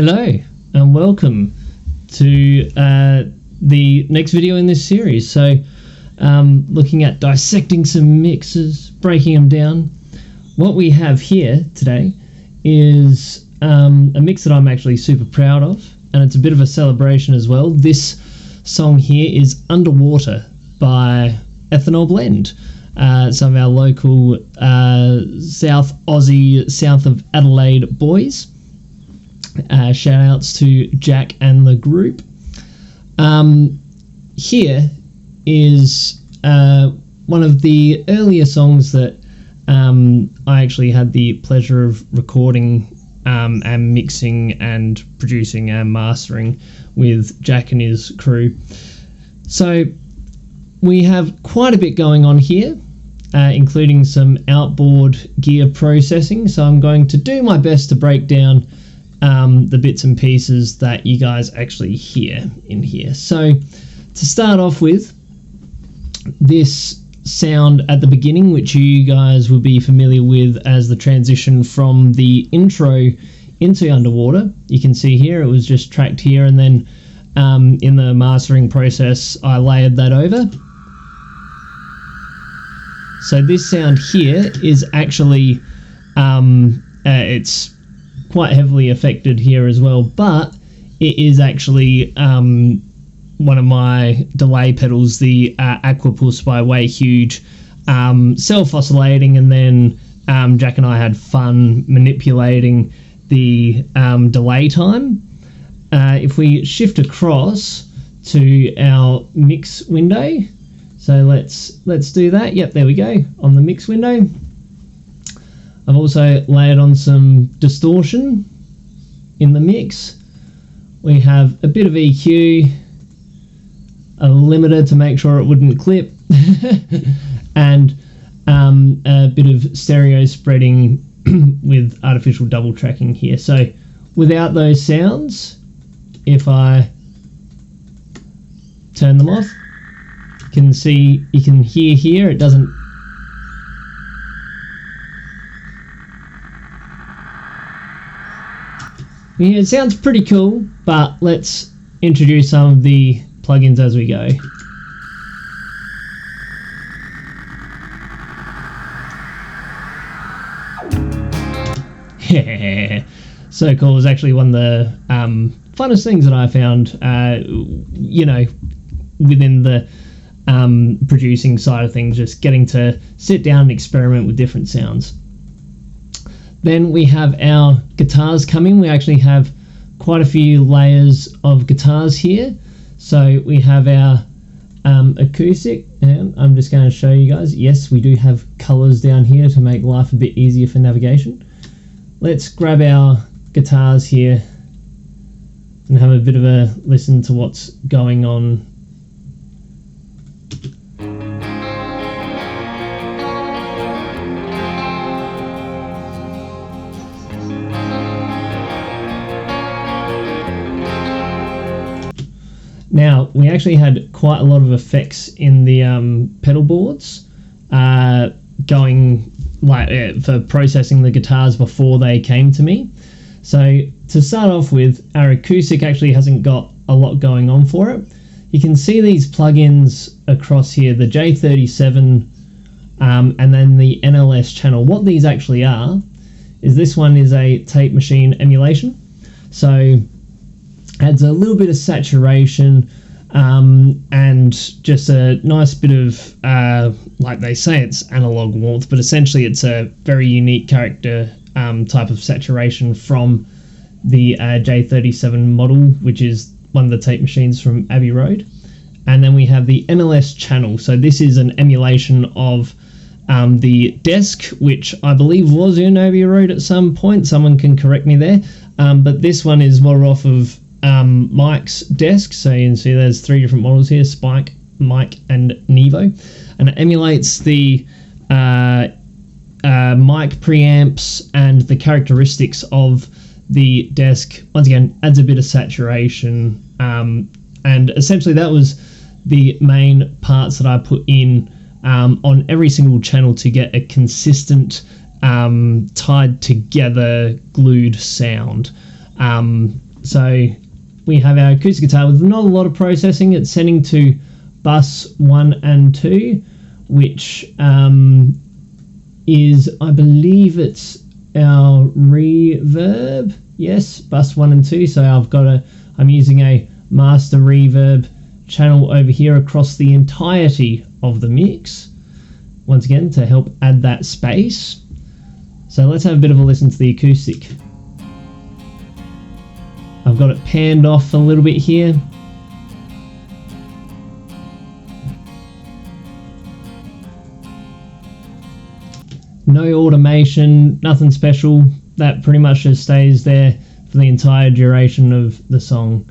Hello and welcome to the next video in this series. So looking at dissecting some mixes, breaking them down. What we have here today is a mix that I'm actually super proud of, and it's a bit of a celebration as well. This song here is Underwater by Ethanol Blend. Some of our local South Aussie, south of Adelaide boys. Shout outs to Jack and the group. Here is one of the earlier songs that I actually had the pleasure of recording and mixing and producing and mastering with Jack and his crew. So we have quite a bit going on here, including some outboard gear processing. So I'm going to do my best to break down the bits and pieces that you guys actually hear in here. So to start off with, this sound at the beginning, which you guys will be familiar with as the transition from the intro into Underwater. You can see here it was just tracked here, and then in the mastering process I layered that over. So this sound here is actually it's quite heavily affected here as well, but it is actually one of my delay pedals, the Aquapulse by Way Huge, self-oscillating, and then Jack and I had fun manipulating the delay time. If we shift across to our mix window, so let's do that. Yep, there we go, on the mix window. I've also layered on some distortion in the mix. We have a bit of EQ, a limiter to make sure it wouldn't clip, and a bit of stereo spreading with artificial double tracking here. So without those sounds, if I turn them off, you can hear here, it doesn't. Yeah, it sounds pretty cool, but let's introduce some of the plugins as we go. So cool. It was actually one of the funnest things that I found, within the producing side of things, just getting to sit down and experiment with different sounds. Then we have our guitars coming. We actually have quite a few layers of guitars here. So we have our acoustic, and I'm just going to show you guys. Yes, we do have colors down here to make life a bit easier for navigation. Let's grab our guitars here and have a bit of a listen to what's going on. Now, we actually had quite a lot of effects in the pedal boards going for processing the guitars before they came to me. So to start off with, our acoustic actually hasn't got a lot going on for it. You can see these plugins across here, the J37 and then the NLS channel. What these actually are is, this one is a tape machine emulation. So adds a little bit of saturation and just a nice bit of, like they say, it's analog warmth, but essentially it's a very unique character type of saturation from the J37 model, which is one of the tape machines from Abbey Road. And then we have the NLS channel. So this is an emulation of the desk, which I believe was in Abbey Road at some point. Someone can correct me there. But this one is more off of Mike's desk. So you can see there's three different models here: Spike, Mike, and Nevo. And it emulates the mic preamps and the characteristics of the desk. Once again, adds a bit of saturation, and essentially that was the main parts that I put in on every single channel to get a consistent tied together glued sound. So we have our acoustic guitar with not a lot of processing. It's sending to bus 1 and 2, which is, I believe it's our reverb. Yes, bus 1 and 2. So I'm using a master reverb channel over here across the entirety of the mix, once again to help add that space. So let's have a bit of a listen to the acoustic. I've got it panned off a little bit here. No automation, nothing special. That pretty much just stays there for the entire duration of the song.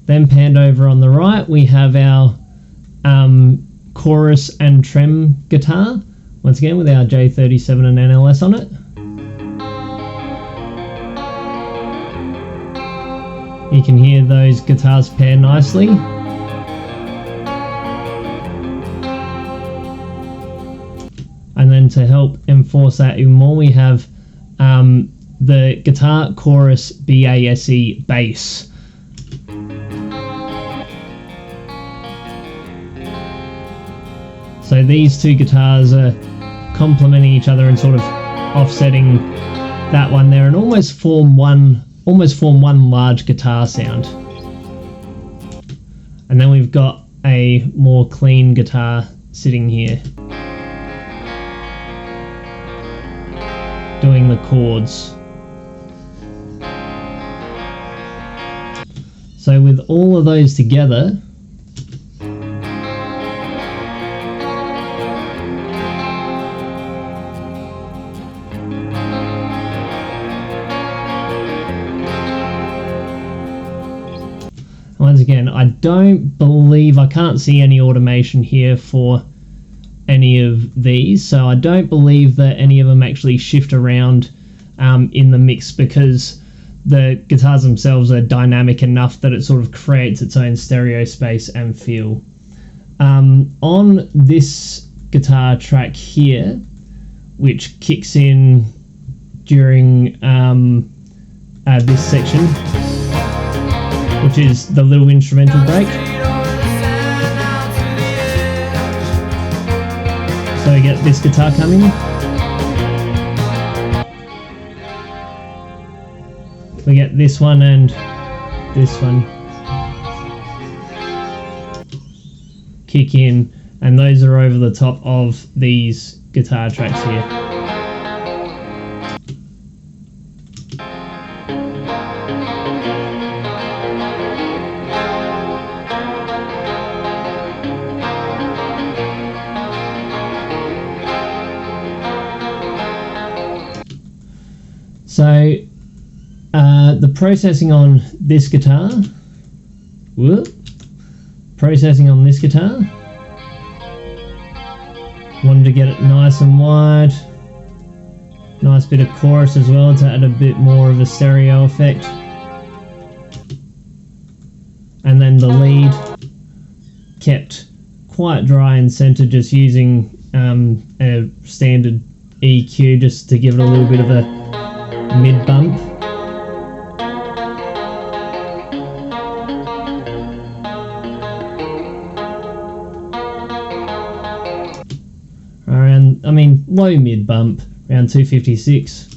Then panned over on the right, we have our chorus and trem guitar, once again with our J37 and NLS on it. You can hear those guitars pair nicely. And then to help enforce that even more, we have the guitar chorus BASE bass. So these two guitars are complementing each other and sort of offsetting that one there, and almost form one large guitar sound. And then we've got a more clean guitar sitting here, doing the chords. So with all of those together, once again, I can't see any automation here for any of these, so I don't believe that any of them actually shift around in the mix, because the guitars themselves are dynamic enough that it sort of creates its own stereo space and feel. On this guitar track here, which kicks in during this section, which is the little instrumental break. So we get this guitar coming. We get this one and this one kick in, and those are over the top of these guitar tracks here. So the processing on this guitar, wanted to get it nice and wide, nice bit of chorus as well to add a bit more of a stereo effect, and then the lead kept quite dry and centered, just using a standard EQ just to give it a little bit of a mid bump. Low mid bump, around 256.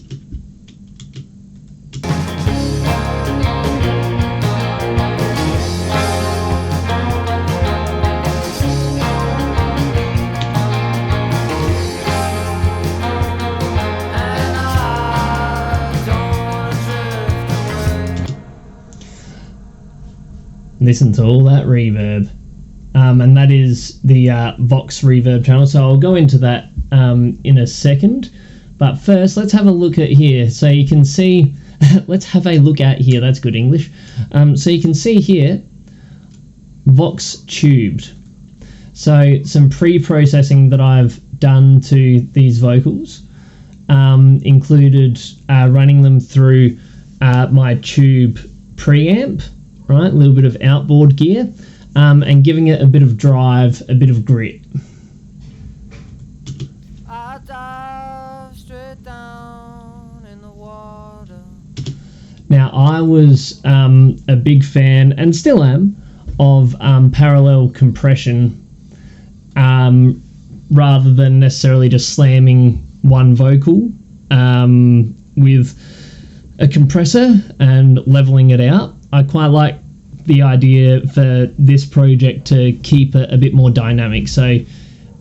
Listen to all that reverb, and that is the Vox reverb channel, so I'll go into that in a second, but first let's have a look at here. So you can see let's have a look at here, that's good English. So you can see here Vox tubed, so some pre-processing that I've done to these vocals included running them through my tube preamp, right, a little bit of outboard gear, and giving it a bit of drive, a bit of grit. I dive straight down in the water. Now I was a big fan, and still am, of parallel compression rather than necessarily just slamming one vocal with a compressor and leveling it out. I quite like the idea for this project to keep it a bit more dynamic. So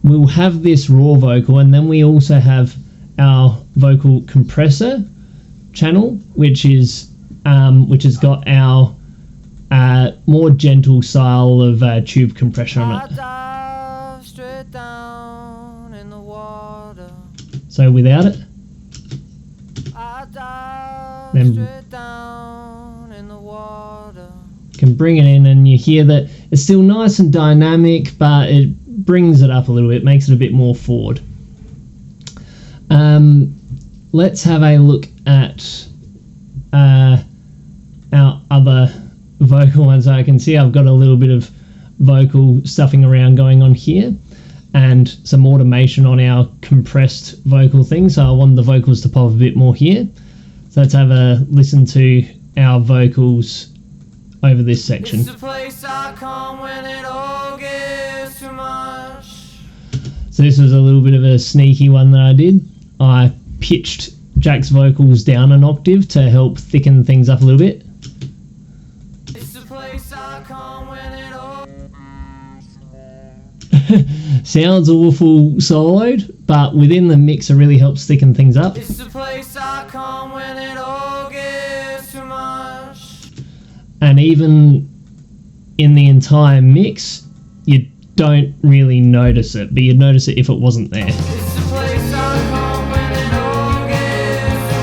we'll have this raw vocal, and then we also have our vocal compressor channel, which has got our more gentle style of tube compression on it. So without it, then can bring it in, and you hear that it's still nice and dynamic, but it brings it up a little bit, makes it a bit more forward. Let's have a look at our other vocal ones. I can see I've got a little bit of vocal stuffing around going on here, and some automation on our compressed vocal thing, so I want the vocals to pop a bit more here. So let's have a listen to our vocals over this section. It's the place I come when it all gets too much. So this was a little bit of a sneaky one that I did. I pitched Jack's vocals down an octave to help thicken things up a little bit. It's the place I come when it all sounds awful soloed, but within the mix it really helps thicken things up. It's the place I come when it all gets too much. And even in the entire mix, you don't really notice it, but you'd notice it if it wasn't there. It's the place I come when it all gets too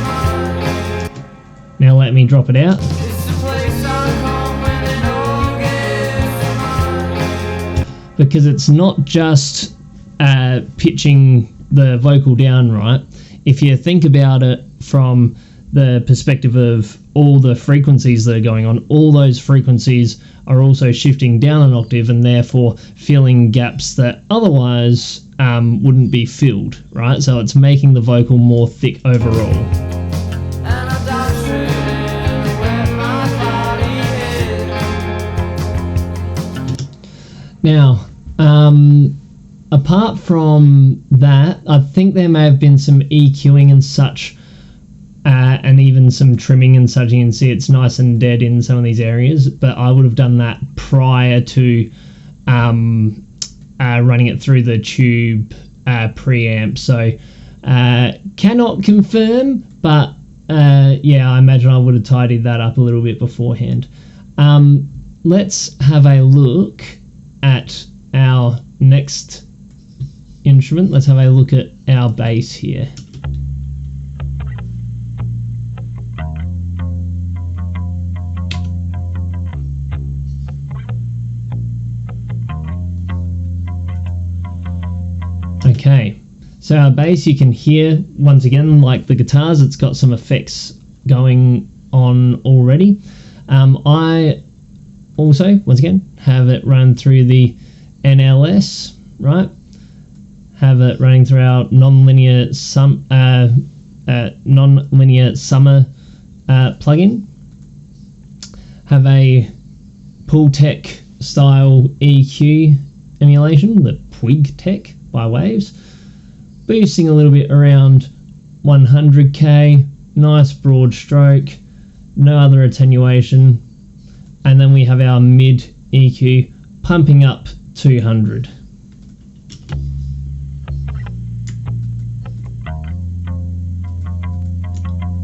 much. Now let me drop it out. It's the place I come when it all gets too much. Because it's not just pitching the vocal down right. If you think about it from the perspective of all the frequencies that are going on, all those frequencies are also shifting down an octave and therefore filling gaps that otherwise wouldn't be filled, right? So it's making the vocal more thick overall. Now, apart from that, I think there may have been some EQing and such, and even some trimming and such. You can see it's nice and dead in some of these areas, but I would have done that prior to running it through the tube preamp. So cannot confirm, but yeah, I imagine I would have tidied that up a little bit beforehand. Let's have a look at our next instrument. Let's have a look at our bass here. Okay, so our bass, you can hear once again, like the guitars, it's got some effects going on already. I also, once again, have it run through the NLS, right? Have it running through our non-linear summer plugin. Have a Pultec style EQ emulation, the Puig Tech by Waves, boosting a little bit around 100k, nice broad stroke, no other attenuation, and then we have our mid EQ pumping up 200.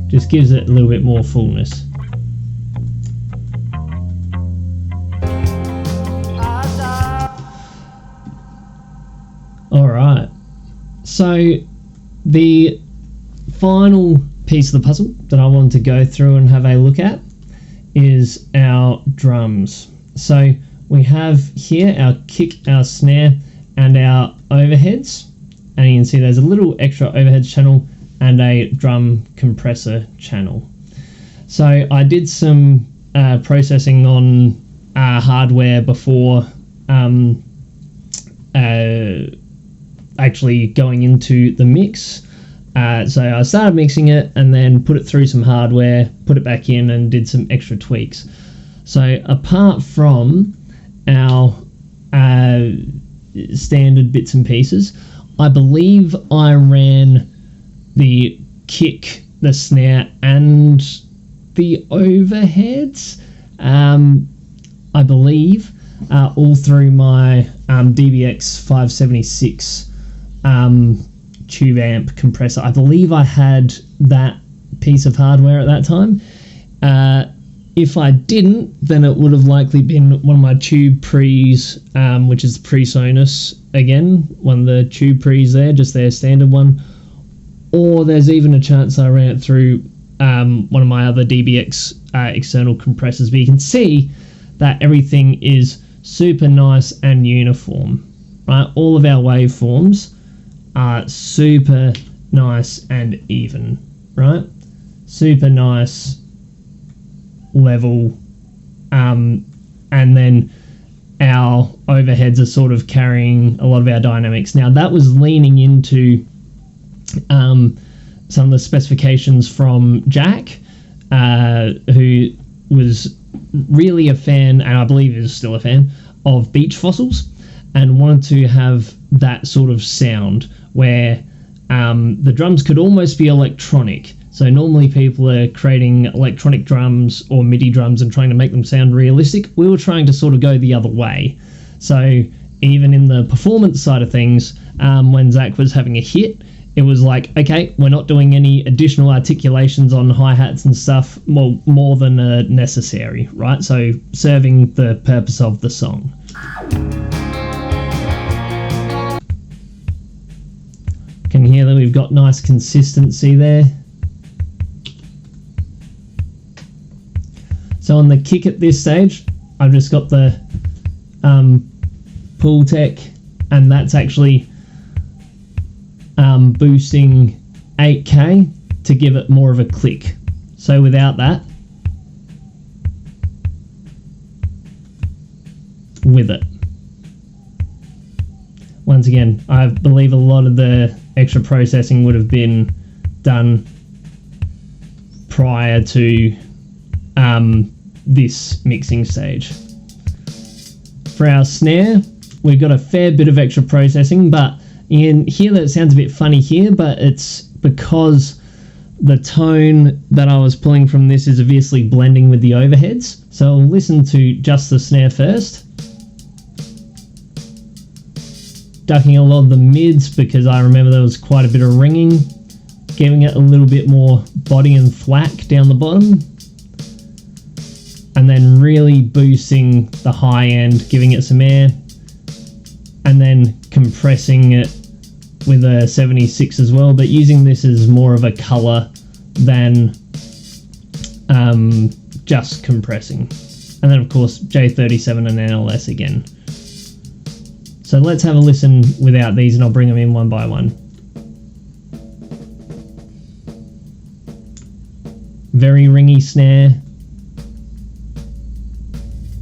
Just gives it a little bit more fullness. Alright, so the final piece of the puzzle that I want to go through and have a look at is our drums. So we have here our kick, our snare, and our overheads, and you can see there's a little extra overheads channel and a drum compressor channel. So I did some processing on hardware before actually going into the mix, So I started mixing it and then put it through some hardware, put it back in and did some extra tweaks. So apart from our standard bits and pieces, I believe I ran the kick, the snare and the overheads, I believe, all through my DBX 576 tube amp compressor. I believe I had that piece of hardware at that time. If I didn't, then it would have likely been one of my tube pre's, which is PreSonus again, one of the tube pre's there, just their standard one. Or there's even a chance I ran it through one of my other DBX external compressors. But you can see that everything is super nice and uniform, right? All of our waveforms are super nice and even, right? Super nice, level, and then our overheads are sort of carrying a lot of our dynamics. Now that was leaning into some of the specifications from Jack, who was really a fan, and I believe is still a fan, of beach fossils, and wanted to have that sort of sound where the drums could almost be electronic. So normally people are creating electronic drums or MIDI drums and trying to make them sound realistic. We were trying to sort of go the other way. So even in the performance side of things, when Zach was having a hit, it was like, okay, we're not doing any additional articulations on hi-hats and stuff, more than necessary, right? So serving the purpose of the song. Can hear that we've got nice consistency there. So on the kick at this stage, I've just got the Pool Tech, and that's actually boosting 8K to give it more of a click. So without that, with it. Once again, I believe a lot of the extra processing would have been done prior to this mixing stage. For our snare, we've got a fair bit of extra processing, but you can hear that it sounds a bit funny here, but it's because the tone that I was pulling from this is obviously blending with the overheads. So I'll listen to just the snare first. Ducking a lot of the mids because I remember there was quite a bit of ringing, giving it a little bit more body and thwack down the bottom, and then really boosting the high end, giving it some air, and then compressing it with a 76 as well, but using this as more of a color than just compressing. And then of course J37 and NLS again. So let's have a listen without these and I'll bring them in one by one. Very ringy snare.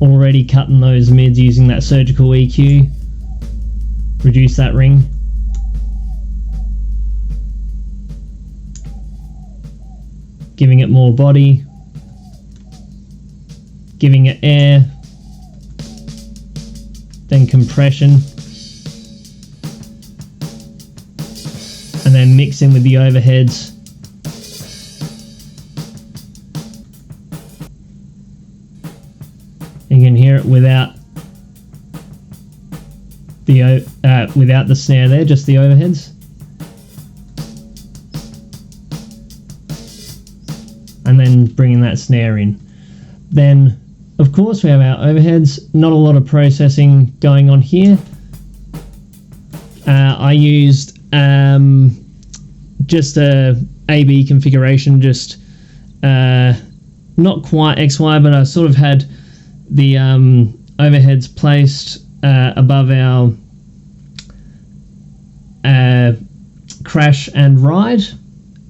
Already cutting those mids using that surgical EQ. Reduce that ring. Giving it more body. Giving it air. Then compression. And then mixing with the overheads. You can hear it without the snare there, just the overheads. And then bringing that snare in. Then, of course, we have our overheads. Not a lot of processing going on here. I used just a AB configuration, just not quite XY, but I sort of had the overheads placed above our crash and ride,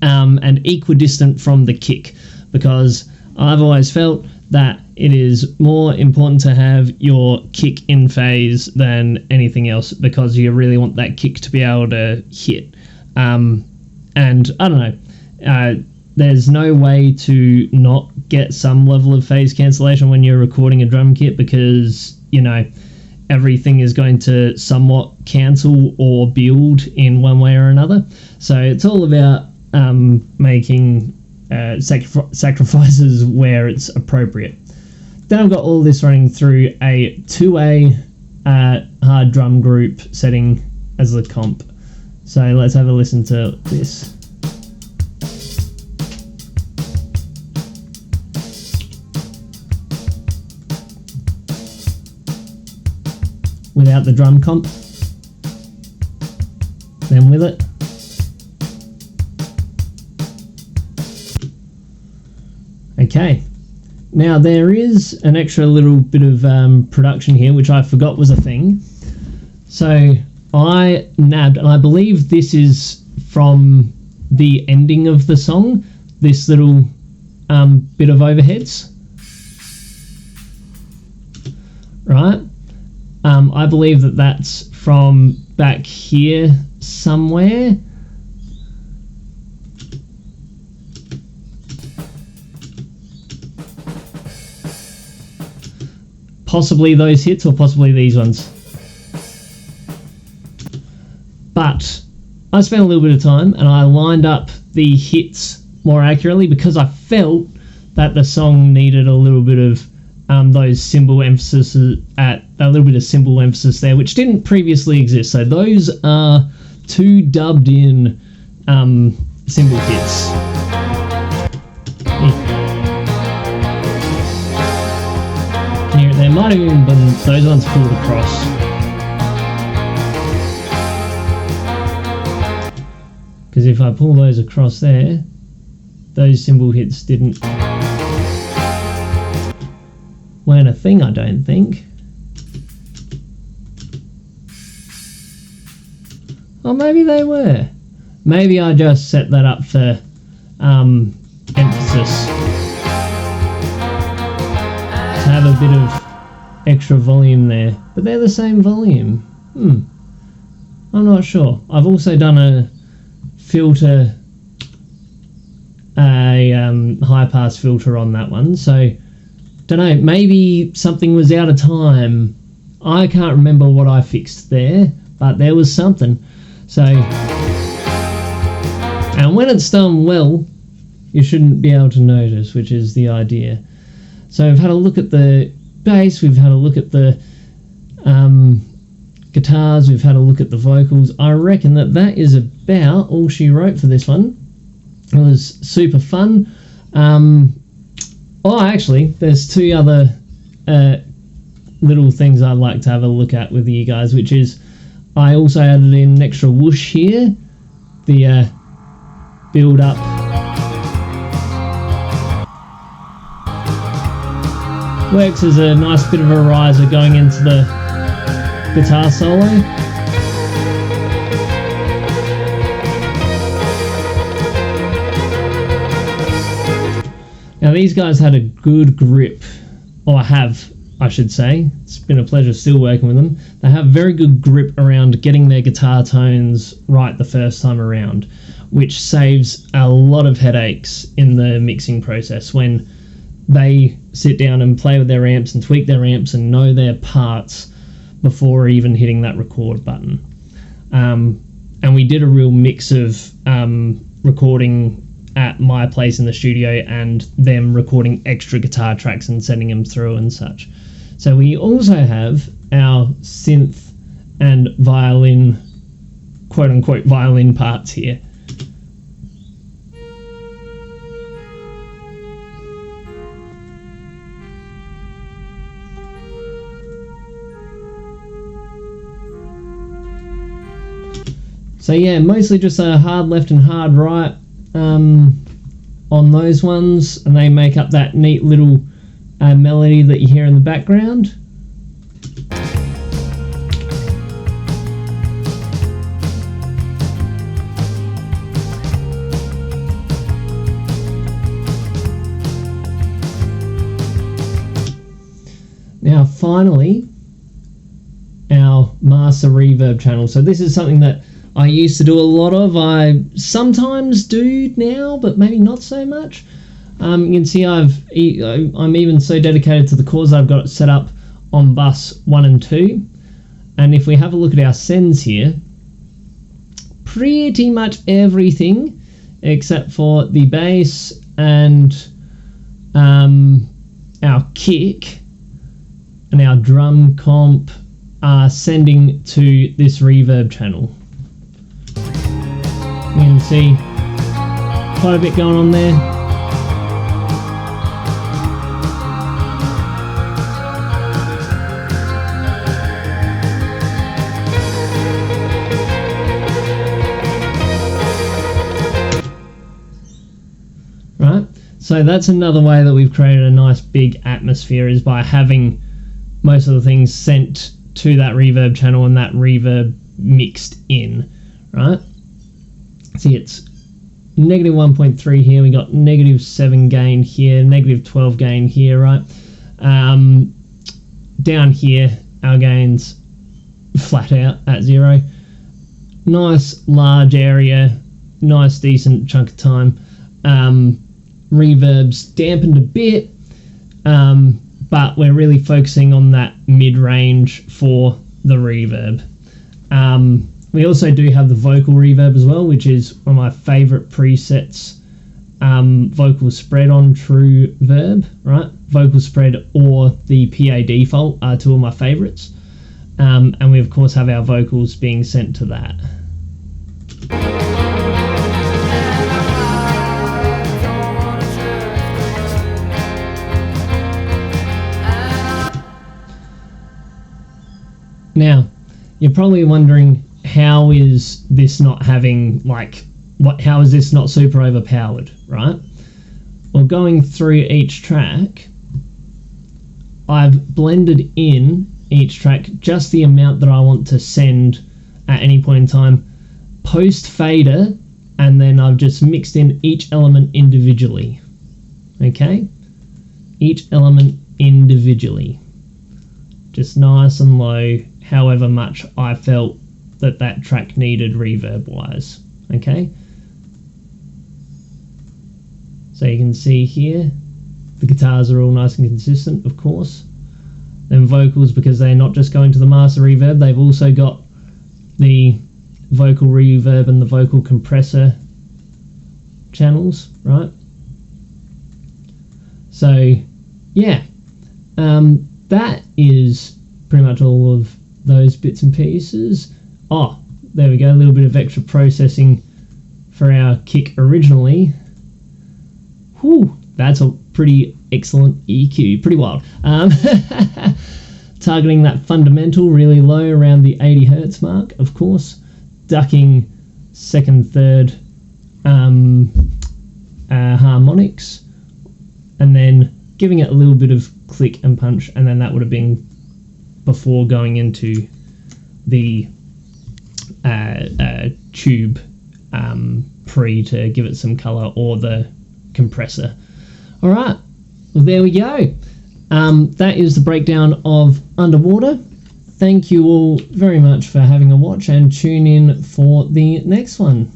and equidistant from the kick, because I've always felt that it is more important to have your kick in phase than anything else, because you really want that kick to be able to hit. And I don't know, there's no way to not get some level of phase cancellation when you're recording a drum kit, because, you know, everything is going to somewhat cancel or build in one way or another. So it's all about making sacrifices where it's appropriate. Then I've got all this running through a 2A hard drum group setting as the comp. So let's have a listen to this. Without the drum comp, then with it. Okay, now there is an extra little bit of production here, which I forgot was a thing. So I nabbed, and I believe this is from the ending of the song, this little bit of overheads, right? I believe that that's from back here somewhere. Possibly those hits, or possibly these ones. But I spent a little bit of time and I lined up the hits more accurately, because I felt that the song needed a little bit of those cymbal emphasis, at a little bit of cymbal emphasis there, which didn't previously exist. So those are 2 dubbed in cymbal hits. Can you hear it there? Might have even been those ones pulled across. Because if I pull those across there, those cymbal hits weren't a thing, I don't think. Or maybe they were. Maybe I just set that up for emphasis, to have a bit of extra volume there. But they're the same volume. I'm not sure. I've also done a filter, a high pass filter on that one, so don't know, maybe something was out of time. I can't remember what I fixed there, but there was something. So, and when it's done well, you shouldn't be able to notice, which is the idea. So we've had a look at the bass, we've had a look at the guitars, we've had a look at the vocals. I reckon that is about all she wrote for this one. It was super fun. Actually, there's 2 other little things I'd like to have a look at with you guys, which is I also added in an extra whoosh here, the build up. Works as a nice bit of a riser going into the guitar solo. Now these guys had a good grip, or have, I should say. It's been a pleasure still working with them. They have very good grip around getting their guitar tones right the first time around, which saves a lot of headaches in the mixing process when they sit down and play with their amps and tweak their amps and know their parts before even hitting that record button. And we did a real mix of recording at my place in the studio and them recording extra guitar tracks and sending them through and such. So we also have our synth and violin, quote unquote violin parts here. So yeah, mostly just a hard left and hard right on those ones, and they make up that neat little melody that you hear in the background. Now finally, our master reverb channel. So this is something that I used to do a lot of. I sometimes do now, but maybe not so much. You can see I'm even so dedicated to the cause I've got it set up on bus 1 and 2. And if we have a look at our sends here, pretty much everything except for the bass and our kick and our drum comp are sending to this reverb channel. You can see quite a bit going on there. Right, so that's another way that we've created a nice big atmosphere, is by having most of the things sent to that reverb channel and that reverb mixed in, right? See, it's negative 1.3 here, we got negative 7 gain here, negative 12 gain here, right? Down here, our gain's flat out at 0. Nice large area, nice decent chunk of time. Reverb's dampened a bit, but we're really focusing on that mid-range for the reverb. We also do have the vocal reverb as well, which is one of my favourite presets. Vocal spread on true verb, right? Vocal spread or the PA default are two of my favourites. And we of course have our vocals being sent to that. Now, you're probably wondering, how is this not having, how is this not super overpowered, right? Well, going through each track, I've blended in each track just the amount that I want to send at any point in time, post fader, and then I've just mixed in each element individually, okay? Each element individually. Just nice and low, however much I felt that track needed reverb wise, okay? So you can see here the guitars are all nice and consistent, of course. Then vocals, because they're not just going to the master reverb, they've also got the vocal reverb and the vocal compressor channels, right? So yeah, that is pretty much all of those bits and pieces. Oh, there we go, a little bit of extra processing for our kick originally. Whew, that's a pretty excellent EQ, pretty wild. Targeting that fundamental really low around the 80 hertz mark, of course. Ducking second, third harmonics, and then giving it a little bit of click and punch, and then that would have been before going into the tube pre to give it some color, or the compressor. All right, well, there we go. That is the breakdown of Underwater. Thank you all very much for having a watch, and tune in for the next one.